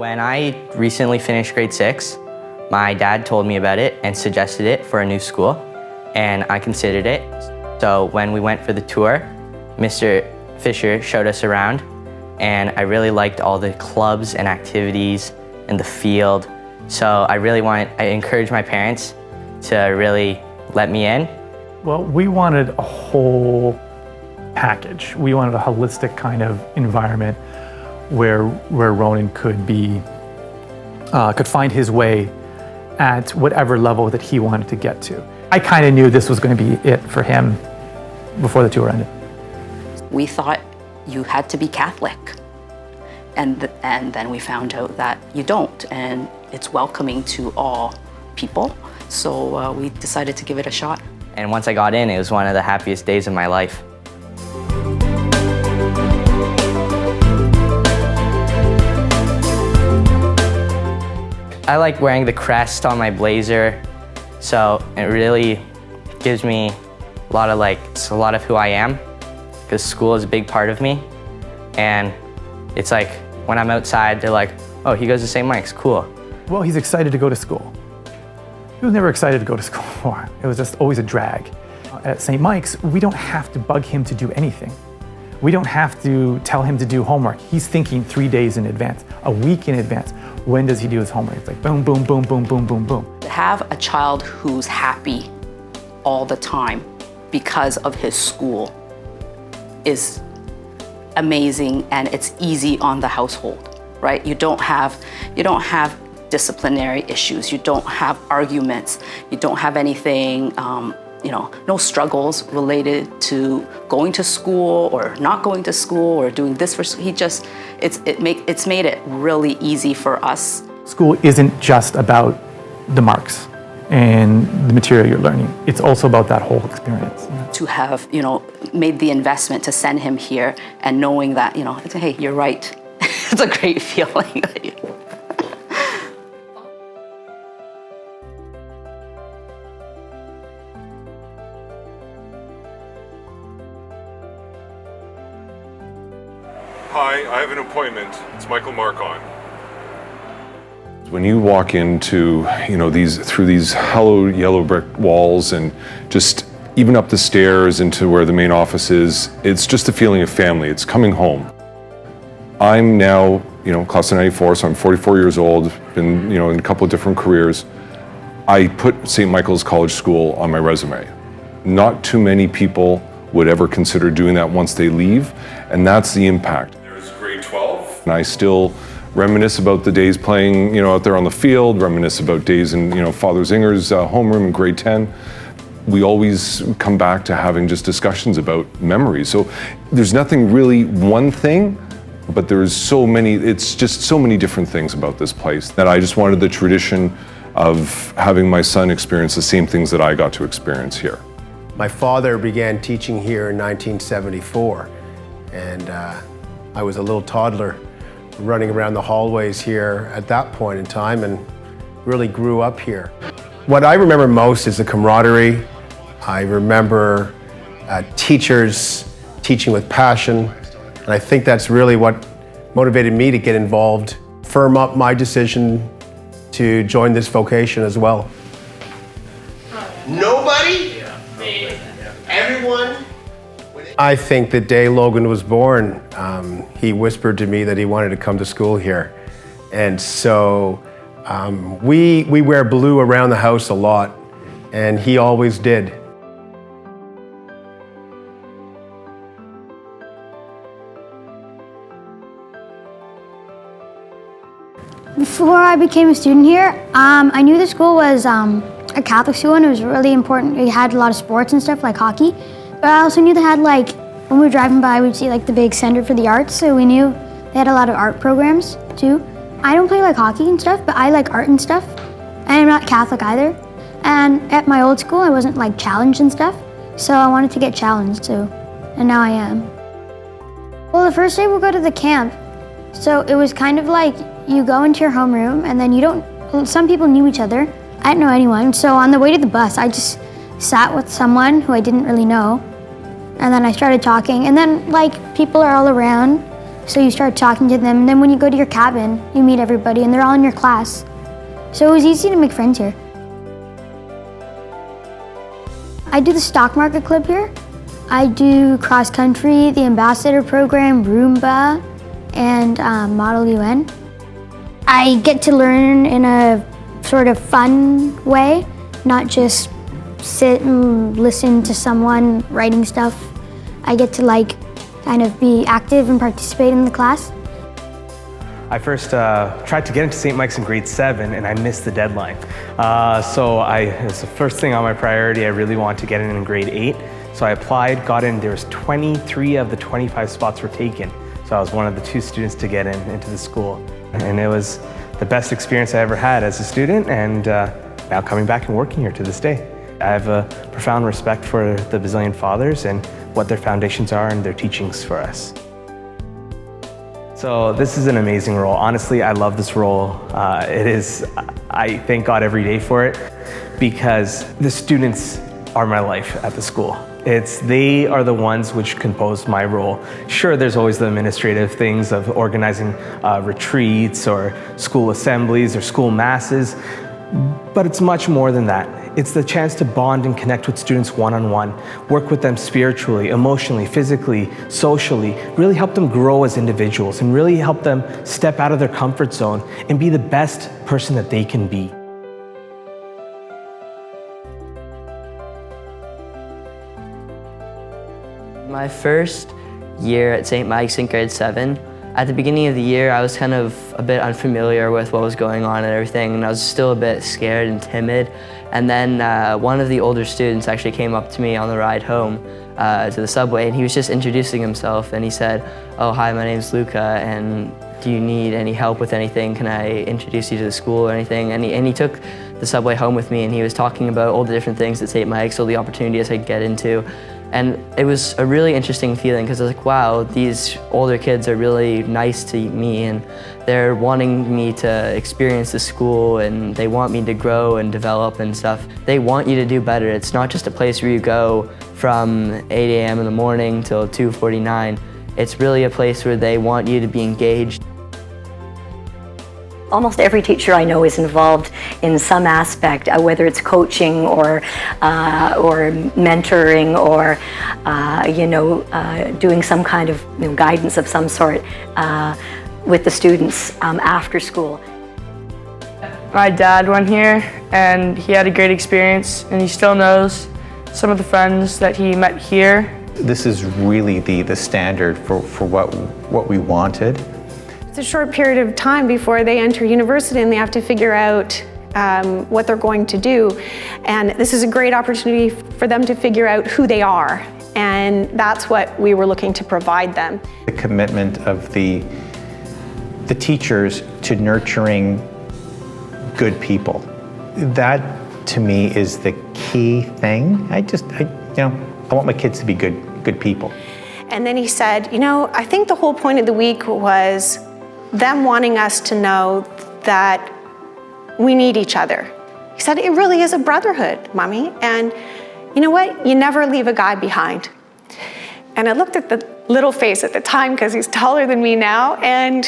When I recently finished grade 6, my dad told me about it and suggested it for a new school, and I considered it. So when we went for the tour, Mr. Fisher showed us around, and I really liked all the clubs and activities and the field. So I encouraged my parents to really let me in. Well, we wanted a whole package. We wanted a holistic kind of environment where Ronan could find his way at whatever level that he wanted to get to. I kind of knew this was going to be it for him before the tour ended. We thought you had to be Catholic, and then we found out that you don't, and it's welcoming to all people. So we decided to give it a shot. And once I got in, it was one of the happiest days of my life. I like wearing the crest on my blazer, so it really gives me a lot of who I am, because school is a big part of me. And it's like, when I'm outside, they're like, oh, he goes to St. Mike's, cool. Well, he's excited to go to school. He was never excited to go to school before. It was just always a drag. At St. Mike's, we don't have to bug him to do anything. We don't have to tell him to do homework. He's thinking 3 days in advance, a week in advance. When does he do his homework? It's like boom, boom, boom, boom, boom, boom, boom. To have a child who's happy all the time because of his school is amazing, and it's easy on the household, right? You don't have disciplinary issues. You don't have arguments. You don't have anything, no struggles related to going to school or not going to school or doing this for. It's made it really easy for us. School isn't just about the marks and the material you're learning. It's also about that whole experience. To have, made the investment to send him here and knowing that, hey, you're right. It's a great feeling. Hi, I have an appointment. It's Michael Marcon. When you walk into, through these hollow yellow brick walls and just even up the stairs into where the main office is, it's just a feeling of family. It's coming home. I'm now, class of 94, so I'm 44 years old, been, in a couple of different careers. I put St. Michael's College School on my resume. Not too many people would ever consider doing that once they leave, and that's the impact. There's grade 12. And I still reminisce about the days playing, out there on the field, reminisce about days in, Father Zinger's homeroom in grade 10. We always come back to having just discussions about memories. So there's nothing really one thing, but there's it's just so many different things about this place that I just wanted the tradition of having my son experience the same things that I got to experience here. My father began teaching here in 1974, and I was a little toddler running around the hallways here at that point in time and really grew up here. What I remember most is the camaraderie. I remember teachers teaching with passion, and I think that's really what motivated me to get involved, firm up my decision to join this vocation as well. Nobody? Everyone? I think the day Logan was born, he whispered to me that he wanted to come to school here. And so we wear blue around the house a lot, and he always did. Before I became a student here, I knew the school was a Catholic school, and it was really important. We had a lot of sports and stuff like hockey, but I also knew they had when we were driving by, we'd see the big Center for the Arts, so we knew they had a lot of art programs too. I don't play hockey and stuff, but I like art and stuff, and I'm not Catholic either. And at my old school, I wasn't challenged and stuff, so I wanted to get challenged too, and now I am. Well, the first day we'll go to the camp, so it was kind of you go into your homeroom, and then some people knew each other. I didn't know anyone, so on the way to the bus, I just sat with someone who I didn't really know, and then I started talking, and then people are all around, So you start talking to them, and then when you go to your cabin, you meet everybody, and they're all in your class. So it was easy to make friends here. I do the stock market club here. I do cross country, the ambassador program, Roomba, and Model UN. I get to learn in a sort of fun way, not just sit and listen to someone writing stuff. I get to kind of be active and participate in the class. I first tried to get into St. Mike's in grade 7 and I missed the deadline. So it's the first thing on my priority. I really wanted to get in grade 8. So I applied, got in. There was 23 of the 25 spots were taken. So I was one of the 2 students to get into the school. And it was the best experience I ever had as a student, and now coming back and working here to this day. I have a profound respect for the Basilian Fathers and what their foundations are and their teachings for us. So this is an amazing role. Honestly, I love this role. I thank God every day for it because the students are my life at the school. They are the ones which compose my role. Sure, there's always the administrative things of organizing retreats or school assemblies or school masses, but it's much more than that. It's the chance to bond and connect with students one-on-one, work with them spiritually, emotionally, physically, socially, really help them grow as individuals and really help them step out of their comfort zone and be the best person that they can be. My first year at St. Mike's in grade 7, at the beginning of the year, I was kind of a bit unfamiliar with what was going on and everything, and I was still a bit scared and timid. And then one of the older students actually came up to me on the ride home to the subway, and he was just introducing himself, and he said, "Oh, hi, my name's Luca, and do you need any help with anything? Can I introduce you to the school or anything?" And he took the subway home with me, and he was talking about all the different things at St. Mike's, all the opportunities I could get into. And it was a really interesting feeling because I was like, wow, these older kids are really nice to me and they're wanting me to experience the school and they want me to grow and develop and stuff. They want you to do better. It's not just a place where you go from 8 a.m. in the morning till 2:49. It's really a place where they want you to be engaged. Almost every teacher I know is involved in some aspect, whether it's coaching or mentoring or doing some kind of guidance of some sort with the students after school. My dad went here and he had a great experience and he still knows some of the friends that he met here. This is really the standard for what we wanted. It's a short period of time before they enter university and they have to figure out what they're going to do. And this is a great opportunity for them to figure out who they are. And that's what we were looking to provide them. The commitment of the teachers to nurturing good people. That to me is the key thing. I want my kids to be good people. And then he said, I think the whole point of the week was them wanting us to know that we need each other. He said, it really is a brotherhood, Mommy. And you know what? You never leave a guy behind. And I looked at the little face at the time because he's taller than me now. And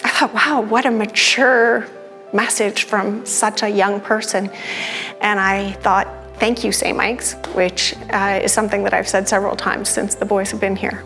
I thought, wow, what a mature message from such a young person. And I thought, thank you, St. Mike's, which is something that I've said several times since the boys have been here.